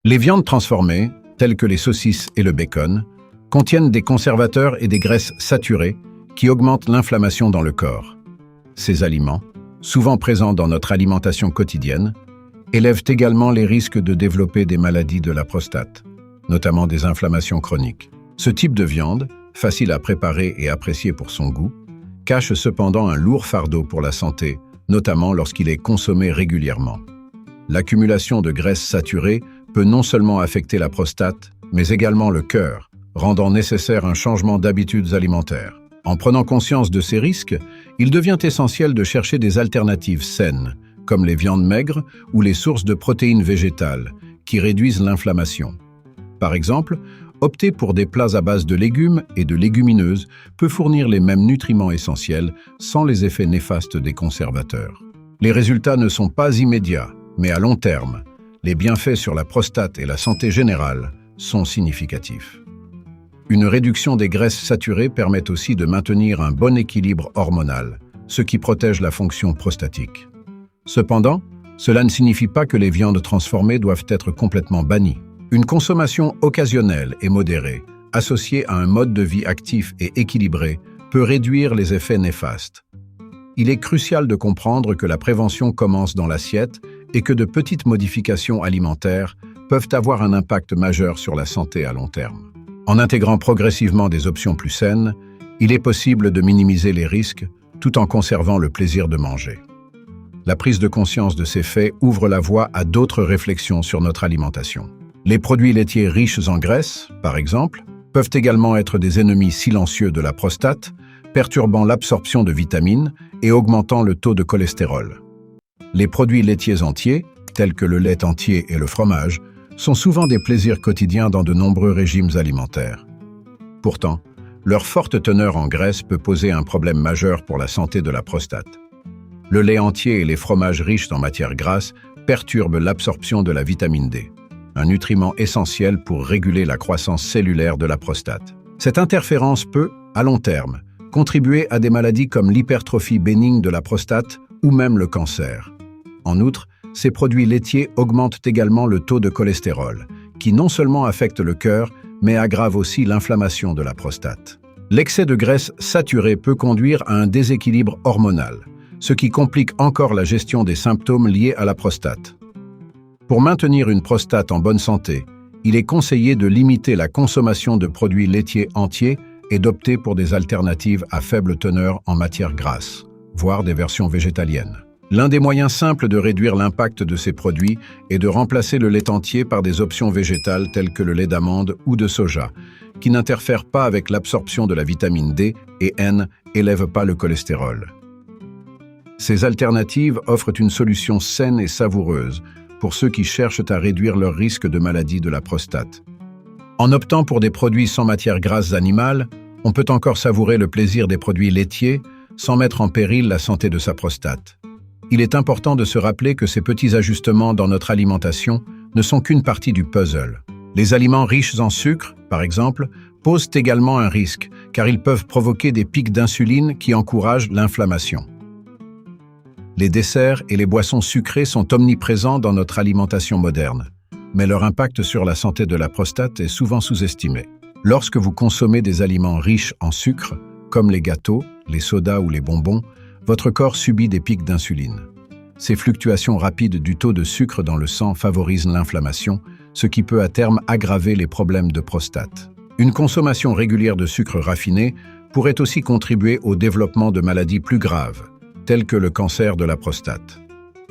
Les viandes transformées, telles que les saucisses et le bacon, contiennent des conservateurs et des graisses saturées qui augmentent l'inflammation dans le corps. Ces aliments, souvent présents dans notre alimentation quotidienne, élèvent également les risques de développer des maladies de la prostate, notamment des inflammations chroniques. Ce type de viande, facile à préparer et apprécié pour son goût, cache cependant un lourd fardeau pour la santé, notamment lorsqu'il est consommé régulièrement. L'accumulation de graisses saturées peut non seulement affecter la prostate, mais également le cœur, rendant nécessaire un changement d'habitudes alimentaires. En prenant conscience de ces risques, il devient essentiel de chercher des alternatives saines, comme les viandes maigres ou les sources de protéines végétales, qui réduisent l'inflammation. Par exemple, opter pour des plats à base de légumes et de légumineuses peut fournir les mêmes nutriments essentiels sans les effets néfastes des conservateurs. Les résultats ne sont pas immédiats, mais à long terme, les bienfaits sur la prostate et la santé générale sont significatifs. Une réduction des graisses saturées permet aussi de maintenir un bon équilibre hormonal, ce qui protège la fonction prostatique. Cependant, cela ne signifie pas que les viandes transformées doivent être complètement bannies. Une consommation occasionnelle et modérée, associée à un mode de vie actif et équilibré, peut réduire les effets néfastes. Il est crucial de comprendre que la prévention commence dans l'assiette et que de petites modifications alimentaires peuvent avoir un impact majeur sur la santé à long terme. En intégrant progressivement des options plus saines, il est possible de minimiser les risques tout en conservant le plaisir de manger. La prise de conscience de ces faits ouvre la voie à d'autres réflexions sur notre alimentation. Les produits laitiers riches en graisse, par exemple, peuvent également être des ennemis silencieux de la prostate, perturbant l'absorption de vitamines et augmentant le taux de cholestérol. Les produits laitiers entiers, tels que le lait entier et le fromage, sont souvent des plaisirs quotidiens dans de nombreux régimes alimentaires. Pourtant, leur forte teneur en graisse peut poser un problème majeur pour la santé de la prostate. Le lait entier et les fromages riches en matières grasses perturbent l'absorption de la vitamine D, un nutriment essentiel pour réguler la croissance cellulaire de la prostate. Cette interférence peut, à long terme, contribuer à des maladies comme l'hypertrophie bénigne de la prostate ou même le cancer. En outre, ces produits laitiers augmentent également le taux de cholestérol, qui non seulement affecte le cœur, mais aggrave aussi l'inflammation de la prostate. L'excès de graisse saturée peut conduire à un déséquilibre hormonal, ce qui complique encore la gestion des symptômes liés à la prostate. Pour maintenir une prostate en bonne santé, il est conseillé de limiter la consommation de produits laitiers entiers et d'opter pour des alternatives à faible teneur en matières grasses, voire des versions végétaliennes. L'un des moyens simples de réduire l'impact de ces produits est de remplacer le lait entier par des options végétales telles que le lait d'amande ou de soja, qui n'interfèrent pas avec l'absorption de la vitamine D et n'élèvent pas le cholestérol. Ces alternatives offrent une solution saine et savoureuse pour ceux qui cherchent à réduire leur risque de maladie de la prostate. En optant pour des produits sans matières grasses animales, on peut encore savourer le plaisir des produits laitiers sans mettre en péril la santé de sa prostate. Il est important de se rappeler que ces petits ajustements dans notre alimentation ne sont qu'une partie du puzzle. Les aliments riches en sucre, par exemple, posent également un risque, car ils peuvent provoquer des pics d'insuline qui encouragent l'inflammation. Les desserts et les boissons sucrées sont omniprésents dans notre alimentation moderne, mais leur impact sur la santé de la prostate est souvent sous-estimé. Lorsque vous consommez des aliments riches en sucre, comme les gâteaux, les sodas ou les bonbons, votre corps subit des pics d'insuline. Ces fluctuations rapides du taux de sucre dans le sang favorisent l'inflammation, ce qui peut à terme aggraver les problèmes de prostate. Une consommation régulière de sucre raffiné pourrait aussi contribuer au développement de maladies plus graves, telles que le cancer de la prostate.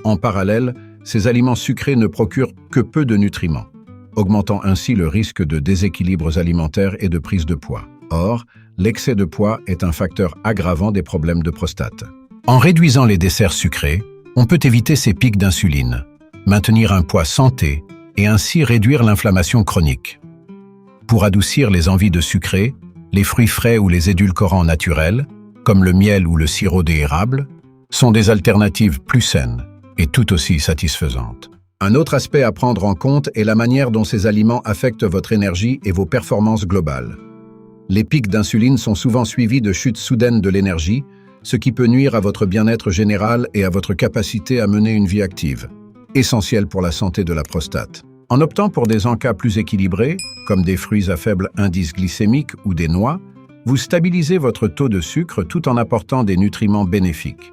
En parallèle, ces aliments sucrés ne procurent que peu de nutriments, augmentant ainsi le risque de déséquilibres alimentaires et de prise de poids. Or, l'excès de poids est un facteur aggravant des problèmes de prostate. En réduisant les desserts sucrés, on peut éviter ces pics d'insuline, maintenir un poids santé et ainsi réduire l'inflammation chronique. Pour adoucir les envies de sucré, les fruits frais ou les édulcorants naturels, comme le miel ou le sirop d'érable, sont des alternatives plus saines et tout aussi satisfaisantes. Un autre aspect à prendre en compte est la manière dont ces aliments affectent votre énergie et vos performances globales. Les pics d'insuline sont souvent suivis de chutes soudaines de l'énergie, ce qui peut nuire à votre bien-être général et à votre capacité à mener une vie active, essentielle pour la santé de la prostate. En optant pour des encas plus équilibrés, comme des fruits à faible indice glycémique ou des noix, vous stabilisez votre taux de sucre tout en apportant des nutriments bénéfiques.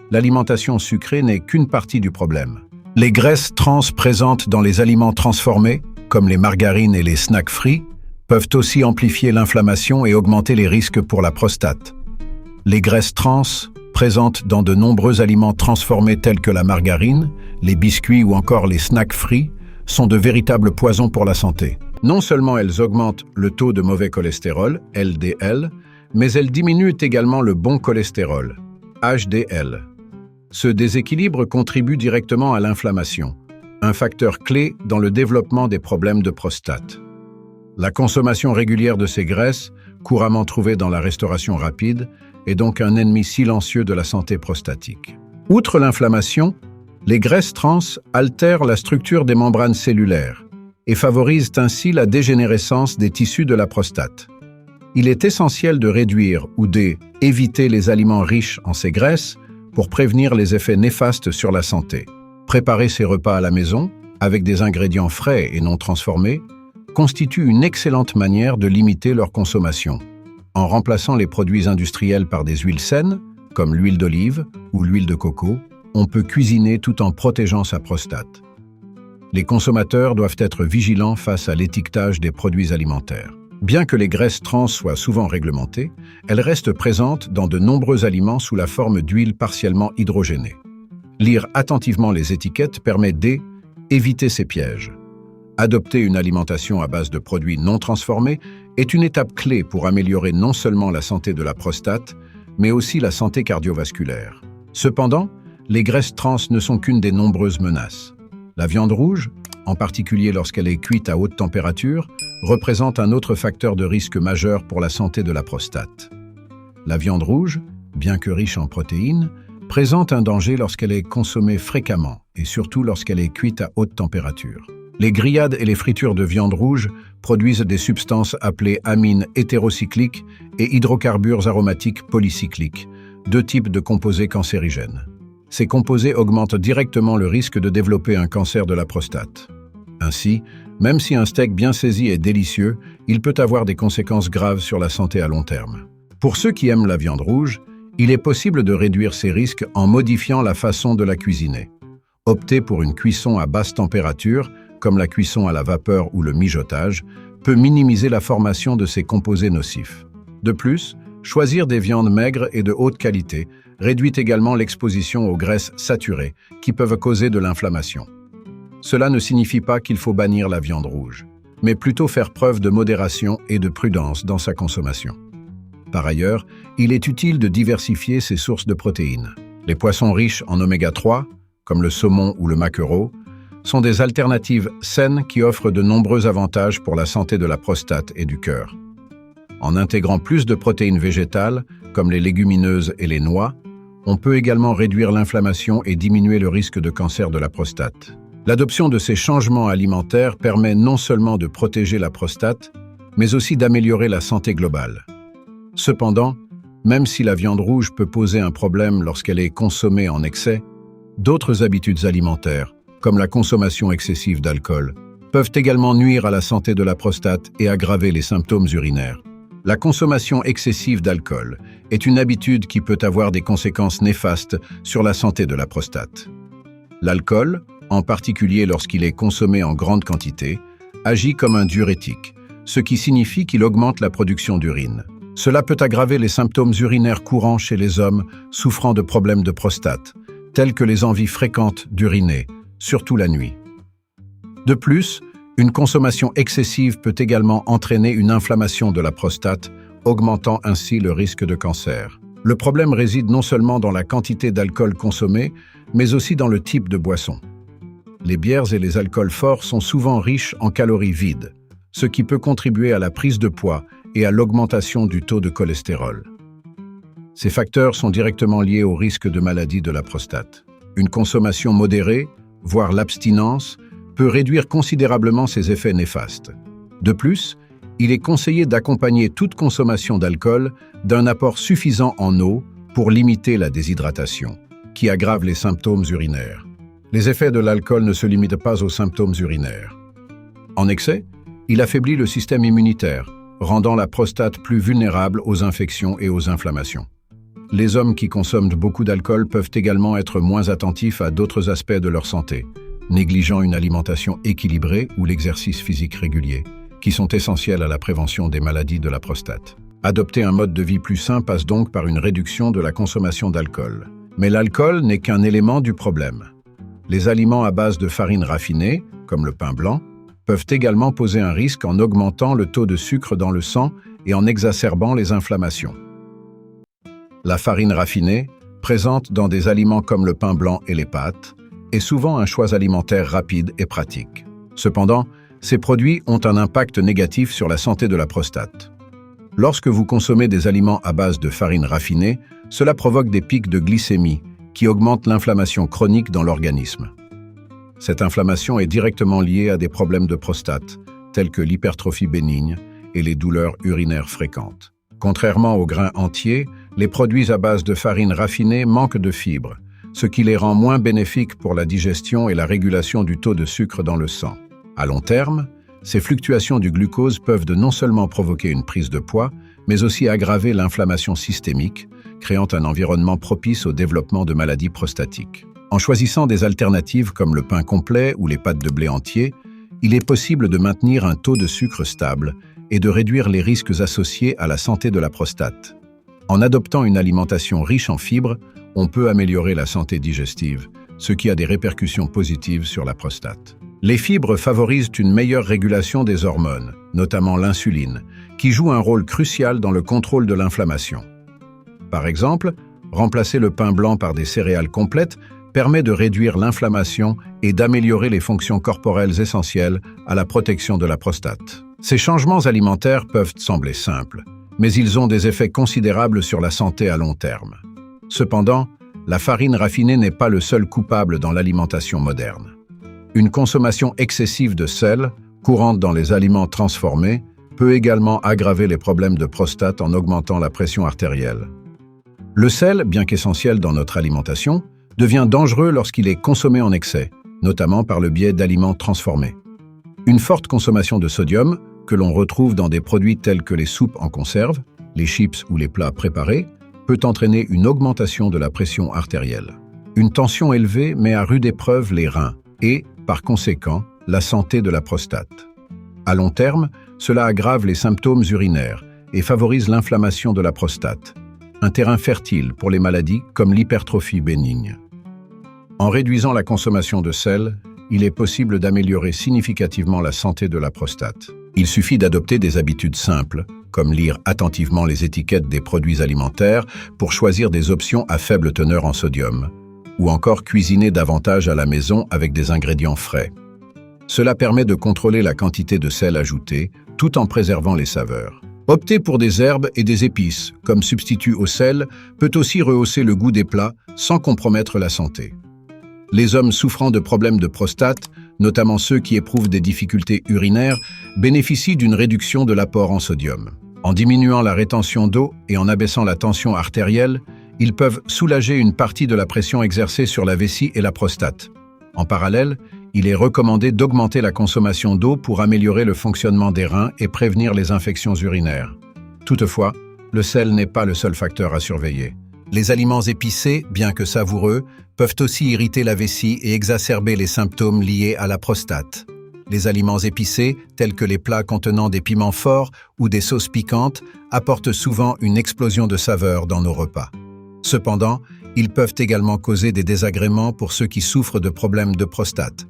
L'alimentation sucrée n'est qu'une partie du problème. Les graisses trans présentes dans les aliments transformés, comme les margarines et les snacks frits, peuvent aussi amplifier l'inflammation et augmenter les risques pour la prostate. Les graisses trans, présentes dans de nombreux aliments transformés tels que la margarine, les biscuits ou encore les snacks frits, sont de véritables poisons pour la santé. Non seulement elles augmentent le taux de mauvais cholestérol, LDL, mais elles diminuent également le bon cholestérol, HDL. Ce déséquilibre contribue directement à l'inflammation, un facteur clé dans le développement des problèmes de prostate. La consommation régulière de ces graisses, couramment trouvées dans la restauration rapide, est donc un ennemi silencieux de la santé prostatique. Outre l'inflammation, les graisses trans altèrent la structure des membranes cellulaires et favorisent ainsi la dégénérescence des tissus de la prostate. Il est essentiel de réduire ou d'éviter les aliments riches en ces graisses pour prévenir les effets néfastes sur la santé. Préparer ses repas à la maison, avec des ingrédients frais et non transformés, constitue une excellente manière de limiter leur consommation. En remplaçant les produits industriels par des huiles saines, comme l'huile d'olive ou l'huile de coco, on peut cuisiner tout en protégeant sa prostate. Les consommateurs doivent être vigilants face à l'étiquetage des produits alimentaires. Bien que les graisses trans soient souvent réglementées, elles restent présentes dans de nombreux aliments sous la forme d'huile partiellement hydrogénée. Lire attentivement les étiquettes permet d'éviter ces pièges. Adopter une alimentation à base de produits non transformés est une étape clé pour améliorer non seulement la santé de la prostate, mais aussi la santé cardiovasculaire. Cependant, les graisses trans ne sont qu'une des nombreuses menaces. La viande rouge, en particulier lorsqu'elle est cuite à haute température, représente un autre facteur de risque majeur pour la santé de la prostate. La viande rouge, bien que riche en protéines, présente un danger lorsqu'elle est consommée fréquemment et surtout lorsqu'elle est cuite à haute température. Les grillades et les fritures de viande rouge produisent des substances appelées amines hétérocycliques et hydrocarbures aromatiques polycycliques, deux types de composés cancérigènes. Ces composés augmentent directement le risque de développer un cancer de la prostate. Ainsi, même si un steak bien saisi est délicieux, il peut avoir des conséquences graves sur la santé à long terme. Pour ceux qui aiment la viande rouge, il est possible de réduire ces risques en modifiant la façon de la cuisiner. Opter pour une cuisson à basse température, comme la cuisson à la vapeur ou le mijotage, peut minimiser la formation de ces composés nocifs. De plus, choisir des viandes maigres et de haute qualité réduit également l'exposition aux graisses saturées qui peuvent causer de l'inflammation. Cela ne signifie pas qu'il faut bannir la viande rouge, mais plutôt faire preuve de modération et de prudence dans sa consommation. Par ailleurs, il est utile de diversifier ses sources de protéines. Les poissons riches en oméga 3, comme le saumon ou le maquereau, sont des alternatives saines qui offrent de nombreux avantages pour la santé de la prostate et du cœur. En intégrant plus de protéines végétales, comme les légumineuses et les noix, on peut également réduire l'inflammation et diminuer le risque de cancer de la prostate. L'adoption de ces changements alimentaires permet non seulement de protéger la prostate, mais aussi d'améliorer la santé globale. Cependant, même si la viande rouge peut poser un problème lorsqu'elle est consommée en excès, d'autres habitudes alimentaires, comme la consommation excessive d'alcool, peuvent également nuire à la santé de la prostate et aggraver les symptômes urinaires. La consommation excessive d'alcool est une habitude qui peut avoir des conséquences néfastes sur la santé de la prostate. L'alcool, en particulier lorsqu'il est consommé en grande quantité, agit comme un diurétique, ce qui signifie qu'il augmente la production d'urine. Cela peut aggraver les symptômes urinaires courants chez les hommes souffrant de problèmes de prostate, tels que les envies fréquentes d'uriner, surtout la nuit. De plus, une consommation excessive peut également entraîner une inflammation de la prostate, augmentant ainsi le risque de cancer. Le problème réside non seulement dans la quantité d'alcool consommé, mais aussi dans le type de boisson. Les bières et les alcools forts sont souvent riches en calories vides, ce qui peut contribuer à la prise de poids et à l'augmentation du taux de cholestérol. Ces facteurs sont directement liés au risque de maladie de la prostate. Une consommation modérée, voire l'abstinence, peut réduire considérablement ces effets néfastes. De plus, il est conseillé d'accompagner toute consommation d'alcool d'un apport suffisant en eau pour limiter la déshydratation, qui aggrave les symptômes urinaires. Les effets de l'alcool ne se limitent pas aux symptômes urinaires. En excès, il affaiblit le système immunitaire, rendant la prostate plus vulnérable aux infections et aux inflammations. Les hommes qui consomment beaucoup d'alcool peuvent également être moins attentifs à d'autres aspects de leur santé, négligeant une alimentation équilibrée ou l'exercice physique régulier, qui sont essentiels à la prévention des maladies de la prostate. Adopter un mode de vie plus sain passe donc par une réduction de la consommation d'alcool. Mais l'alcool n'est qu'un élément du problème. Les aliments à base de farine raffinée, comme le pain blanc, peuvent également poser un risque en augmentant le taux de sucre dans le sang et en exacerbant les inflammations. La farine raffinée, présente dans des aliments comme le pain blanc et les pâtes, est souvent un choix alimentaire rapide et pratique. Cependant, ces produits ont un impact négatif sur la santé de la prostate. Lorsque vous consommez des aliments à base de farine raffinée, cela provoque des pics de glycémie qui augmentent l'inflammation chronique dans l'organisme. Cette inflammation est directement liée à des problèmes de prostate, tels que l'hypertrophie bénigne et les douleurs urinaires fréquentes. Contrairement aux grains entiers, les produits à base de farine raffinée manquent de fibres, ce qui les rend moins bénéfiques pour la digestion et la régulation du taux de sucre dans le sang. À long terme, ces fluctuations du glucose peuvent non seulement provoquer une prise de poids, mais aussi aggraver l'inflammation systémique, créant un environnement propice au développement de maladies prostatiques. En choisissant des alternatives comme le pain complet ou les pâtes de blé entier, il est possible de maintenir un taux de sucre stable et de réduire les risques associés à la santé de la prostate. En adoptant une alimentation riche en fibres, on peut améliorer la santé digestive, ce qui a des répercussions positives sur la prostate. Les fibres favorisent une meilleure régulation des hormones, notamment l'insuline, qui joue un rôle crucial dans le contrôle de l'inflammation. Par exemple, remplacer le pain blanc par des céréales complètes permet de réduire l'inflammation et d'améliorer les fonctions corporelles essentielles à la protection de la prostate. Ces changements alimentaires peuvent sembler simples, mais ils ont des effets considérables sur la santé à long terme. Cependant, la farine raffinée n'est pas le seul coupable dans l'alimentation moderne. Une consommation excessive de sel, courante dans les aliments transformés, peut également aggraver les problèmes de prostate en augmentant la pression artérielle. Le sel, bien qu'essentiel dans notre alimentation, devient dangereux lorsqu'il est consommé en excès, notamment par le biais d'aliments transformés. Une forte consommation de sodium, que l'on retrouve dans des produits tels que les soupes en conserve, les chips ou les plats préparés, peut entraîner une augmentation de la pression artérielle. Une tension élevée met à rude épreuve les reins et, par conséquent, la santé de la prostate. À long terme, cela aggrave les symptômes urinaires et favorise l'inflammation de la prostate, un terrain fertile pour les maladies comme l'hypertrophie bénigne. En réduisant la consommation de sel, il est possible d'améliorer significativement la santé de la prostate. Il suffit d'adopter des habitudes simples, comme lire attentivement les étiquettes des produits alimentaires pour choisir des options à faible teneur en sodium, ou encore cuisiner davantage à la maison avec des ingrédients frais. Cela permet de contrôler la quantité de sel ajoutée, tout en préservant les saveurs. Opter pour des herbes et des épices, comme substitut au sel, peut aussi rehausser le goût des plats sans compromettre la santé. Les hommes souffrant de problèmes de prostate, notamment ceux qui éprouvent des difficultés urinaires, bénéficient d'une réduction de l'apport en sodium. En diminuant la rétention d'eau et en abaissant la tension artérielle, ils peuvent soulager une partie de la pression exercée sur la vessie et la prostate. En parallèle, il est recommandé d'augmenter la consommation d'eau pour améliorer le fonctionnement des reins et prévenir les infections urinaires. Toutefois, le sel n'est pas le seul facteur à surveiller. Les aliments épicés, bien que savoureux, peuvent aussi irriter la vessie et exacerber les symptômes liés à la prostate. Les aliments épicés, tels que les plats contenant des piments forts ou des sauces piquantes, apportent souvent une explosion de saveurs dans nos repas. Cependant, ils peuvent également causer des désagréments pour ceux qui souffrent de problèmes de prostate.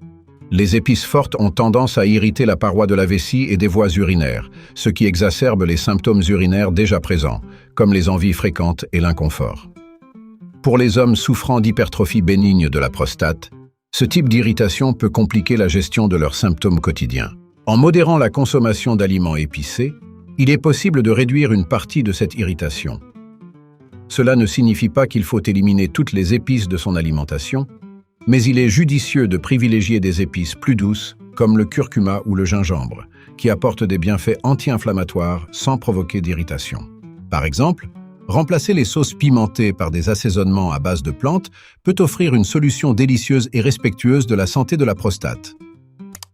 Les épices fortes ont tendance à irriter la paroi de la vessie et des voies urinaires, ce qui exacerbe les symptômes urinaires déjà présents, comme les envies fréquentes et l'inconfort. Pour les hommes souffrant d'hypertrophie bénigne de la prostate, ce type d'irritation peut compliquer la gestion de leurs symptômes quotidiens. En modérant la consommation d'aliments épicés, il est possible de réduire une partie de cette irritation. Cela ne signifie pas qu'il faut éliminer toutes les épices de son alimentation, mais il est judicieux de privilégier des épices plus douces, comme le curcuma ou le gingembre, qui apportent des bienfaits anti-inflammatoires sans provoquer d'irritation. Par exemple, remplacer les sauces pimentées par des assaisonnements à base de plantes peut offrir une solution délicieuse et respectueuse de la santé de la prostate.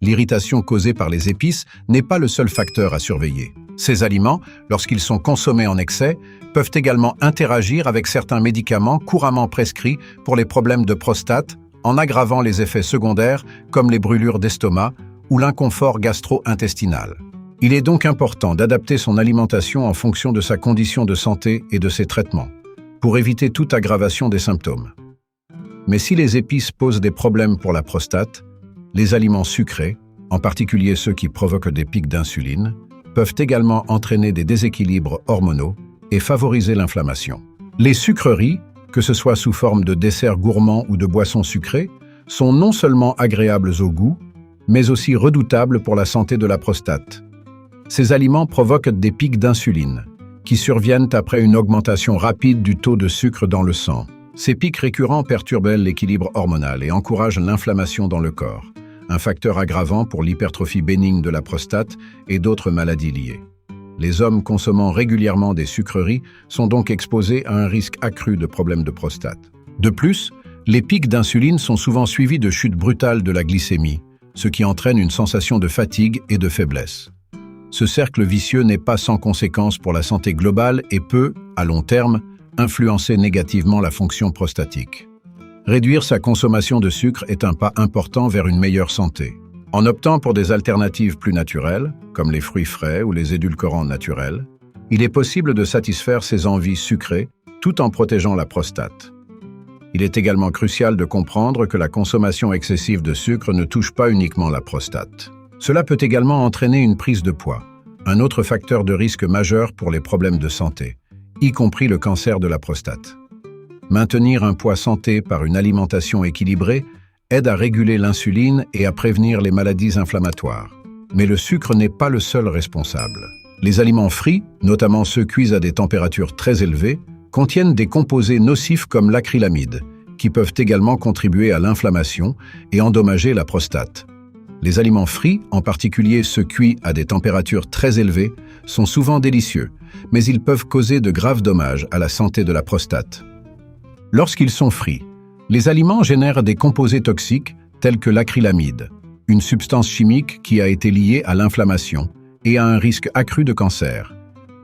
L'irritation causée par les épices n'est pas le seul facteur à surveiller. Ces aliments, lorsqu'ils sont consommés en excès, peuvent également interagir avec certains médicaments couramment prescrits pour les problèmes de prostate, en aggravant les effets secondaires comme les brûlures d'estomac ou l'inconfort gastro-intestinal. Il est donc important d'adapter son alimentation en fonction de sa condition de santé et de ses traitements, pour éviter toute aggravation des symptômes. Mais si les épices posent des problèmes pour la prostate, les aliments sucrés, en particulier ceux qui provoquent des pics d'insuline, peuvent également entraîner des déséquilibres hormonaux et favoriser l'inflammation. Les sucreries, que ce soit sous forme de desserts gourmands ou de boissons sucrées, sont non seulement agréables au goût, mais aussi redoutables pour la santé de la prostate. Ces aliments provoquent des pics d'insuline, qui surviennent après une augmentation rapide du taux de sucre dans le sang. Ces pics récurrents perturbent l'équilibre hormonal et encouragent l'inflammation dans le corps, un facteur aggravant pour l'hypertrophie bénigne de la prostate et d'autres maladies liées. Les hommes consommant régulièrement des sucreries sont donc exposés à un risque accru de problèmes de prostate. De plus, les pics d'insuline sont souvent suivis de chutes brutales de la glycémie, ce qui entraîne une sensation de fatigue et de faiblesse. Ce cercle vicieux n'est pas sans conséquences pour la santé globale et peut, à long terme, influencer négativement la fonction prostatique. Réduire sa consommation de sucre est un pas important vers une meilleure santé. En optant pour des alternatives plus naturelles, comme les fruits frais ou les édulcorants naturels, il est possible de satisfaire ses envies sucrées tout en protégeant la prostate. Il est également crucial de comprendre que la consommation excessive de sucre ne touche pas uniquement la prostate. Cela peut également entraîner une prise de poids, un autre facteur de risque majeur pour les problèmes de santé, y compris le cancer de la prostate. Maintenir un poids santé par une alimentation équilibrée aide à réguler l'insuline et à prévenir les maladies inflammatoires. Mais le sucre n'est pas le seul responsable. Les aliments frits, notamment ceux cuits à des températures très élevées, contiennent des composés nocifs comme l'acrylamide, qui peuvent également contribuer à l'inflammation et endommager la prostate. Les aliments frits, en particulier ceux cuits à des températures très élevées, sont souvent délicieux, mais ils peuvent causer de graves dommages à la santé de la prostate. Lorsqu'ils sont frits, les aliments génèrent des composés toxiques tels que l'acrylamide, une substance chimique qui a été liée à l'inflammation et à un risque accru de cancer,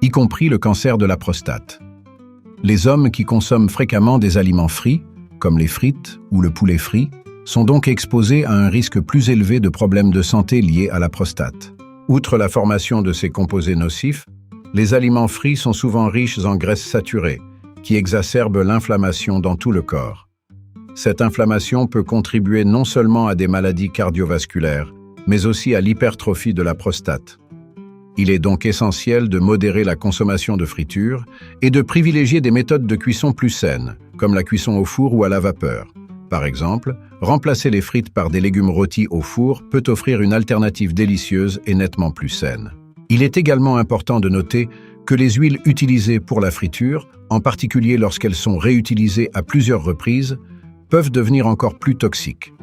y compris le cancer de la prostate. Les hommes qui consomment fréquemment des aliments frits, comme les frites ou le poulet frit, sont donc exposés à un risque plus élevé de problèmes de santé liés à la prostate. Outre la formation de ces composés nocifs, les aliments frits sont souvent riches en graisses saturées, qui exacerbent l'inflammation dans tout le corps. Cette inflammation peut contribuer non seulement à des maladies cardiovasculaires, mais aussi à l'hypertrophie de la prostate. Il est donc essentiel de modérer la consommation de friture et de privilégier des méthodes de cuisson plus saines, comme la cuisson au four ou à la vapeur. Par exemple, remplacer les frites par des légumes rôtis au four peut offrir une alternative délicieuse et nettement plus saine. Il est également important de noter que les huiles utilisées pour la friture, en particulier lorsqu'elles sont réutilisées à plusieurs reprises, peuvent devenir encore plus toxiques.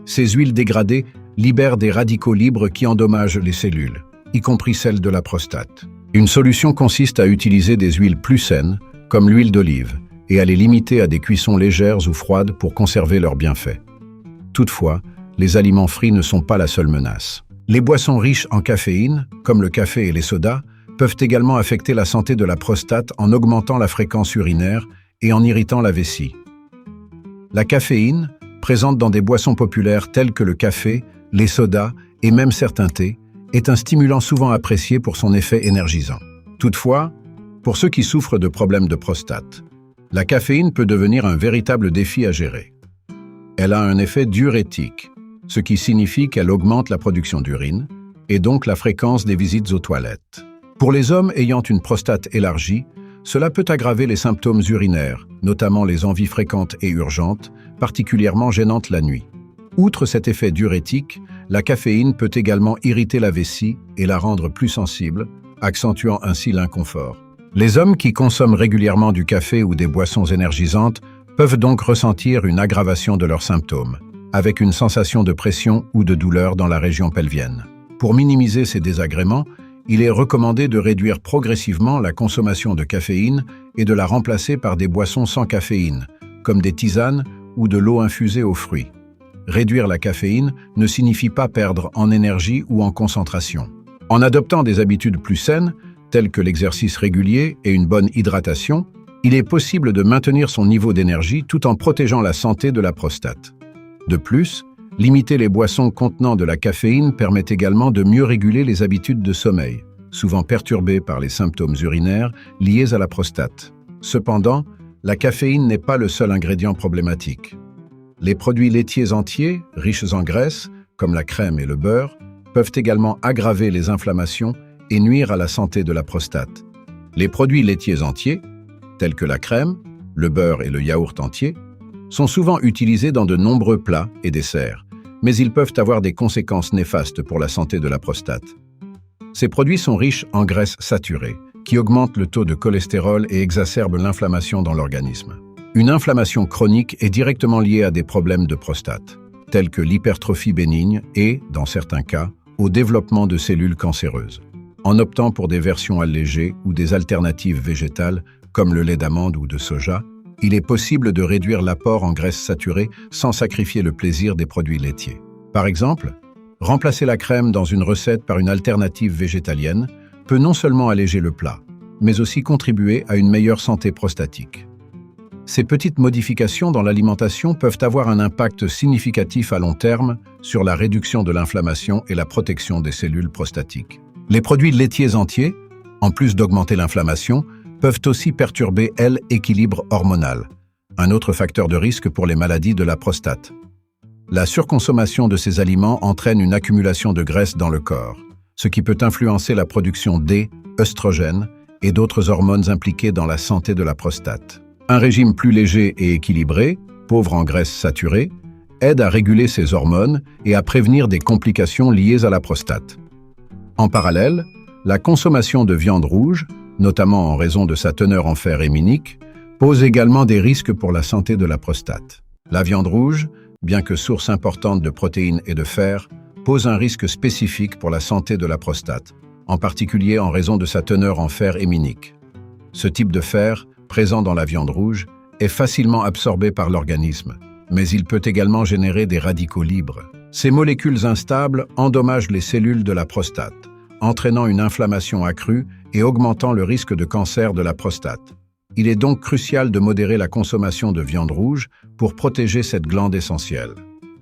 Ces huiles dégradées libèrent des radicaux libres qui endommagent les cellules, y compris celles de la prostate. Une solution consiste à utiliser des huiles plus saines, comme l'huile d'olive, et à les limiter à des cuissons légères ou froides pour conserver leurs bienfaits. Toutefois, les aliments frits ne sont pas la seule menace. Les boissons riches en caféine, comme le café et les sodas, peuvent également affecter la santé de la prostate en augmentant la fréquence urinaire et en irritant la vessie. La caféine, présente dans des boissons populaires telles que le café, les sodas et même certains thés, est un stimulant souvent apprécié pour son effet énergisant. Toutefois, pour ceux qui souffrent de problèmes de prostate, la caféine peut devenir un véritable défi à gérer. Elle a un effet diurétique, ce qui signifie qu'elle augmente la production d'urine et donc la fréquence des visites aux toilettes. Pour les hommes ayant une prostate élargie, cela peut aggraver les symptômes urinaires, notamment les envies fréquentes et urgentes, particulièrement gênantes la nuit. Outre cet effet diurétique, la caféine peut également irriter la vessie et la rendre plus sensible, accentuant ainsi l'inconfort. Les hommes qui consomment régulièrement du café ou des boissons énergisantes peuvent donc ressentir une aggravation de leurs symptômes, avec une sensation de pression ou de douleur dans la région pelvienne. Pour minimiser ces désagréments, il est recommandé de réduire progressivement la consommation de caféine et de la remplacer par des boissons sans caféine, comme des tisanes ou de l'eau infusée aux fruits. réduire la caféine ne signifie pas perdre en énergie ou en concentration. En adoptant des habitudes plus saines, telles que l'exercice régulier et une bonne hydratation, il est possible de maintenir son niveau d'énergie tout en protégeant la santé de la prostate. De plus, limiter les boissons contenant de la caféine permet également de mieux réguler les habitudes de sommeil, souvent perturbées par les symptômes urinaires liés à la prostate. Cependant, la caféine n'est pas le seul ingrédient problématique. Les produits laitiers entiers, riches en graisse, comme la crème et le beurre, peuvent également aggraver les inflammations et nuire à la santé de la prostate. Les produits laitiers entiers, tels que la crème, le beurre et le yaourt entier, sont souvent utilisés dans de nombreux plats et desserts, mais ils peuvent avoir des conséquences néfastes pour la santé de la prostate. Ces produits sont riches en graisses saturées, qui augmentent le taux de cholestérol et exacerbent l'inflammation dans l'organisme. Une inflammation chronique est directement liée à des problèmes de prostate, tels que l'hypertrophie bénigne et, dans certains cas, au développement de cellules cancéreuses. En optant pour des versions allégées ou des alternatives végétales, comme le lait d'amande ou de soja, il est possible de réduire l'apport en graisses saturées sans sacrifier le plaisir des produits laitiers. Par exemple, remplacer la crème dans une recette par une alternative végétalienne peut non seulement alléger le plat, mais aussi contribuer à une meilleure santé prostatique. Ces petites modifications dans l'alimentation peuvent avoir un impact significatif à long terme sur la réduction de l'inflammation et la protection des cellules prostatiques. Les produits laitiers entiers, en plus d'augmenter l'inflammation, peuvent aussi perturber l'équilibre hormonal, un autre facteur de risque pour les maladies de la prostate. La surconsommation de ces aliments entraîne une accumulation de graisse dans le corps, ce qui peut influencer la production d'œstrogènes et d'autres hormones impliquées dans la santé de la prostate. Un régime plus léger et équilibré, pauvre en graisses saturées, aide à réguler ces hormones et à prévenir des complications liées à la prostate. En parallèle, la consommation de viande rouge, notamment en raison de sa teneur en fer héminique, pose également des risques pour la santé de la prostate. La viande rouge, bien que source importante de protéines et de fer, pose un risque spécifique pour la santé de la prostate, en particulier en raison de sa teneur en fer héminique. Ce type de fer, présent dans la viande rouge, est facilement absorbé par l'organisme, mais il peut également générer des radicaux libres. Ces molécules instables endommagent les cellules de la prostate, entraînant une inflammation accrue et augmentant le risque de cancer de la prostate. Il est donc crucial de modérer la consommation de viande rouge pour protéger cette glande essentielle.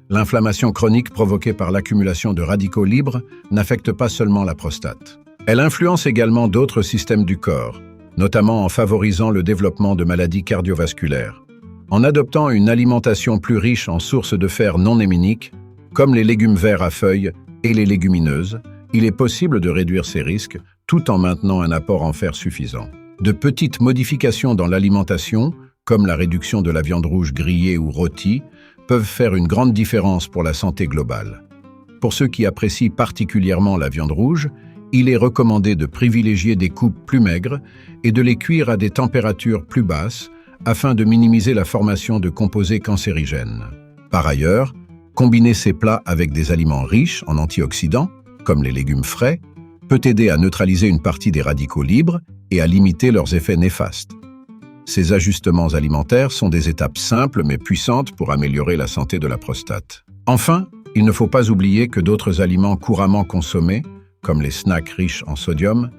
L'inflammation chronique provoquée par l'accumulation de radicaux libres n'affecte pas seulement la prostate. Elle influence également d'autres systèmes du corps, notamment en favorisant le développement de maladies cardiovasculaires. En adoptant une alimentation plus riche en sources de fer non héminiques, comme les légumes verts à feuilles et les légumineuses, il est possible de réduire ces risques tout en maintenant un apport en fer suffisant. De petites modifications dans l'alimentation, comme la réduction de la viande rouge grillée ou rôtie, peuvent faire une grande différence pour la santé globale. Pour ceux qui apprécient particulièrement la viande rouge, il est recommandé de privilégier des coupes plus maigres et de les cuire à des températures plus basses afin de minimiser la formation de composés cancérigènes. Par ailleurs, combiner ces plats avec des aliments riches en antioxydants, comme les légumes frais, peut aider à neutraliser une partie des radicaux libres et à limiter leurs effets néfastes. Ces ajustements alimentaires sont des étapes simples mais puissantes pour améliorer la santé de la prostate. Enfin, il ne faut pas oublier que d'autres aliments couramment consommés, comme les snacks riches en sodium,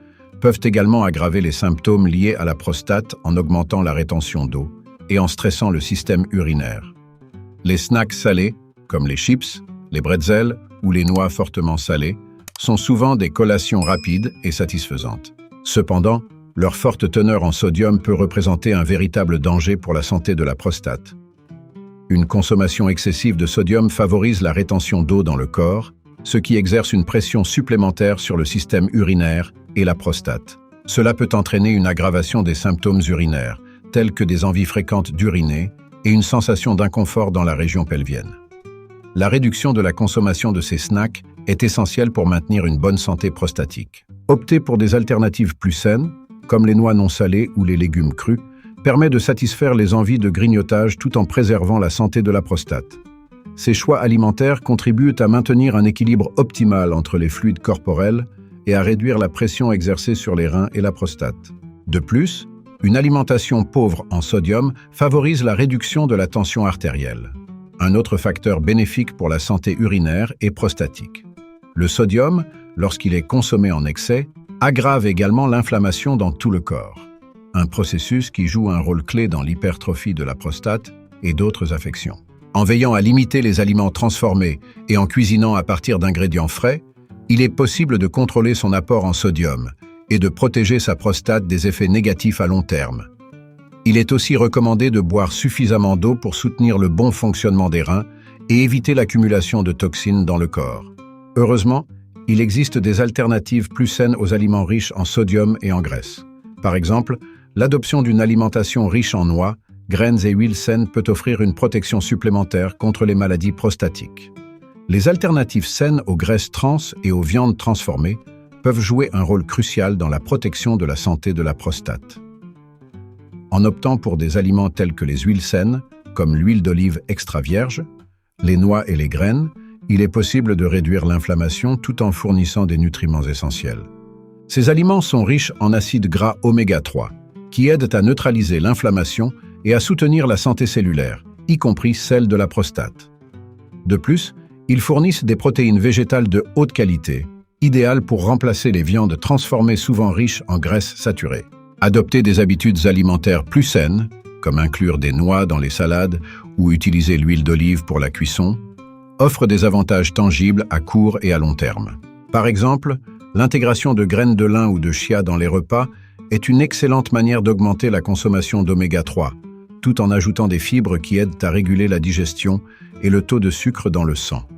peuvent également aggraver les symptômes liés à la prostate en augmentant la rétention d'eau et en stressant le système urinaire. Les snacks salés, comme les chips, les bretzels ou les noix fortement salées, sont souvent des collations rapides et satisfaisantes. Cependant, leur forte teneur en sodium peut représenter un véritable danger pour la santé de la prostate. Une consommation excessive de sodium favorise la rétention d'eau dans le corps, ce qui exerce une pression supplémentaire sur le système urinaire et la prostate. Cela peut entraîner une aggravation des symptômes urinaires, tels que des envies fréquentes d'uriner et une sensation d'inconfort dans la région pelvienne. La réduction de la consommation de ces snacks est essentielle pour maintenir une bonne santé prostatique. Opter pour des alternatives plus saines, comme les noix non salées ou les légumes crus, permet de satisfaire les envies de grignotage tout en préservant la santé de la prostate. Ces choix alimentaires contribuent à maintenir un équilibre optimal entre les fluides corporels et à réduire la pression exercée sur les reins et la prostate. De plus, une alimentation pauvre en sodium favorise la réduction de la tension artérielle. un autre facteur bénéfique pour la santé urinaire et prostatique. Le sodium, lorsqu'il est consommé en excès, aggrave également l'inflammation dans tout le corps, un processus qui joue un rôle clé dans l'hypertrophie de la prostate et d'autres affections. En veillant à limiter les aliments transformés et en cuisinant à partir d'ingrédients frais, il est possible de contrôler son apport en sodium et de protéger sa prostate des effets négatifs à long terme. Il est aussi recommandé de boire suffisamment d'eau pour soutenir le bon fonctionnement des reins et éviter l'accumulation de toxines dans le corps. Heureusement, il existe des alternatives plus saines aux aliments riches en sodium et en graisse. Par exemple, l'adoption d'une alimentation riche en noix, graines et huiles saines peut offrir une protection supplémentaire contre les maladies prostatiques. Les alternatives saines aux graisses trans et aux viandes transformées peuvent jouer un rôle crucial dans la protection de la santé de la prostate. En optant pour des aliments tels que les huiles saines, comme l'huile d'olive extra vierge, les noix et les graines, il est possible de réduire l'inflammation tout en fournissant des nutriments essentiels. Ces aliments sont riches en acides gras oméga 3, qui aident à neutraliser l'inflammation et à soutenir la santé cellulaire, y compris celle de la prostate. De plus, ils fournissent des protéines végétales de haute qualité, idéales pour remplacer les viandes transformées souvent riches en graisses saturées. Adopter des habitudes alimentaires plus saines, comme inclure des noix dans les salades ou utiliser l'huile d'olive pour la cuisson, offre des avantages tangibles à court et à long terme. Par exemple, l'intégration de graines de lin ou de chia dans les repas est une excellente manière d'augmenter la consommation d'oméga 3, tout en ajoutant des fibres qui aident à réguler la digestion et le taux de sucre dans le sang.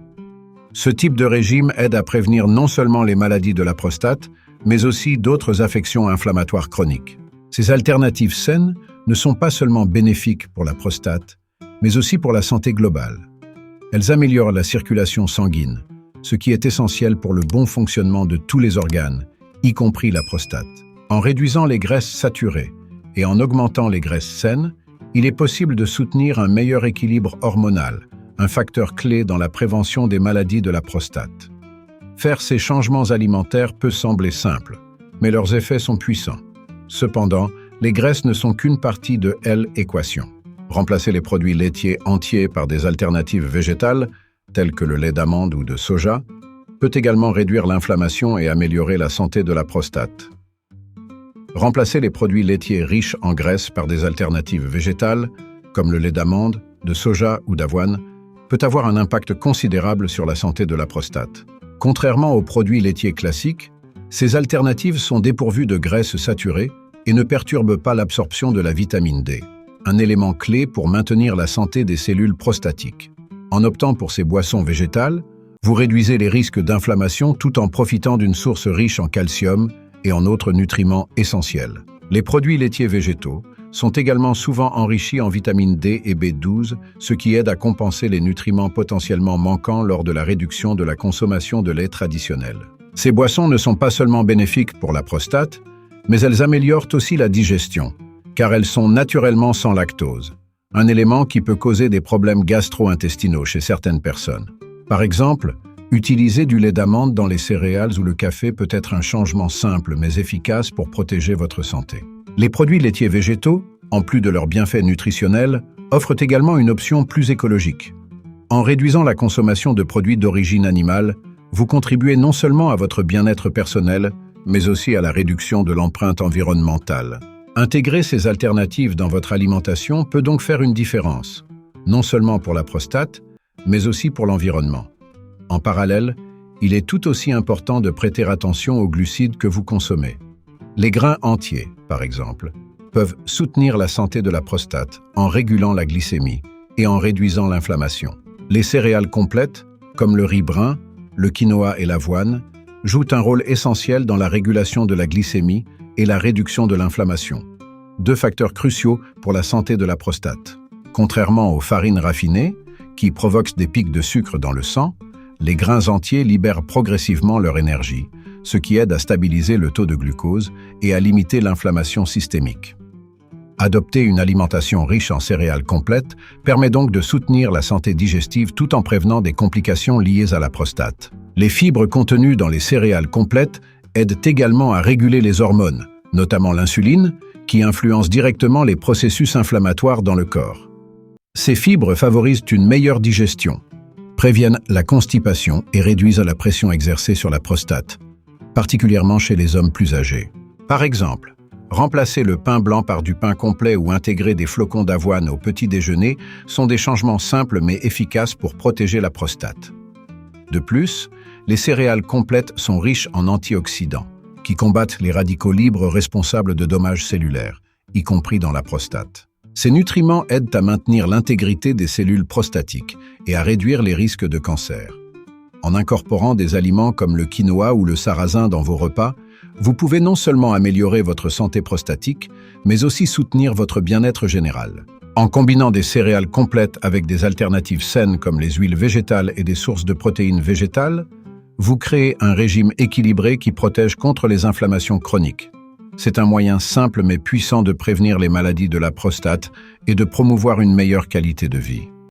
Ce type de régime aide à prévenir non seulement les maladies de la prostate, mais aussi d'autres affections inflammatoires chroniques. Ces alternatives saines ne sont pas seulement bénéfiques pour la prostate, mais aussi pour la santé globale. Elles améliorent la circulation sanguine, ce qui est essentiel pour le bon fonctionnement de tous les organes, y compris la prostate. En réduisant les graisses saturées et en augmentant les graisses saines, il est possible de soutenir un meilleur équilibre hormonal, un facteur clé dans la prévention des maladies de la prostate. Faire ces changements alimentaires peut sembler simple, mais leurs effets sont puissants. Cependant, les graisses ne sont qu'une partie de l'équation. Remplacer les produits laitiers entiers par des alternatives végétales, telles que le lait d'amande ou de soja, peut également réduire l'inflammation et améliorer la santé de la prostate. Remplacer les produits laitiers riches en graisse par des alternatives végétales, comme le lait d'amande, de soja ou d'avoine, peut avoir un impact considérable sur la santé de la prostate. Contrairement aux produits laitiers classiques, ces alternatives sont dépourvues de graisses saturées et ne perturbent pas l'absorption de la vitamine D, un élément clé pour maintenir la santé des cellules prostatiques. En optant pour ces boissons végétales, vous réduisez les risques d'inflammation tout en profitant d'une source riche en calcium et en autres nutriments essentiels. Les produits laitiers végétaux sont également souvent enrichis en vitamine D et B12, ce qui aide à compenser les nutriments potentiellement manquants lors de la réduction de la consommation de lait traditionnel. Ces boissons ne sont pas seulement bénéfiques pour la prostate, mais elles améliorent aussi la digestion, car elles sont naturellement sans lactose, un élément qui peut causer des problèmes gastro-intestinaux chez certaines personnes. Par exemple, utiliser du lait d'amande dans les céréales ou le café peut être un changement simple mais efficace pour protéger votre santé. Les produits laitiers végétaux, en plus de leurs bienfaits nutritionnels, offrent également une option plus écologique. En réduisant la consommation de produits d'origine animale, vous contribuez non seulement à votre bien-être personnel, mais aussi à la réduction de l'empreinte environnementale. Intégrer ces alternatives dans votre alimentation peut donc faire une différence, non seulement pour la prostate, mais aussi pour l'environnement. En parallèle, il est tout aussi important de prêter attention aux glucides que vous consommez. Les grains entiers, par exemple, peuvent soutenir la santé de la prostate en régulant la glycémie et en réduisant l'inflammation. Les céréales complètes, comme le riz brun, le quinoa et l'avoine, jouent un rôle essentiel dans la régulation de la glycémie et la réduction de l'inflammation, deux facteurs cruciaux pour la santé de la prostate. Contrairement aux farines raffinées, qui provoquent des pics de sucre dans le sang, les grains entiers libèrent progressivement leur énergie, ce qui aide à stabiliser le taux de glucose et à limiter l'inflammation systémique. Adopter une alimentation riche en céréales complètes permet donc de soutenir la santé digestive tout en prévenant des complications liées à la prostate. Les fibres contenues dans les céréales complètes aident également à réguler les hormones, notamment l'insuline, qui influence directement les processus inflammatoires dans le corps. Ces fibres favorisent une meilleure digestion, préviennent la constipation et réduisent la pression exercée sur la prostate, particulièrement chez les hommes plus âgés. Par exemple, remplacer le pain blanc par du pain complet ou intégrer des flocons d'avoine au petit déjeuner sont des changements simples mais efficaces pour protéger la prostate. De plus, les céréales complètes sont riches en antioxydants, qui combattent les radicaux libres responsables de dommages cellulaires, y compris dans la prostate. Ces nutriments aident à maintenir l'intégrité des cellules prostatiques et à réduire les risques de cancer. En incorporant des aliments comme le quinoa ou le sarrasin dans vos repas, vous pouvez non seulement améliorer votre santé prostatique, mais aussi soutenir votre bien-être général. En combinant des céréales complètes avec des alternatives saines comme les huiles végétales et des sources de protéines végétales, vous créez un régime équilibré qui protège contre les inflammations chroniques. C'est un moyen simple mais puissant de prévenir les maladies de la prostate et de promouvoir une meilleure qualité de vie.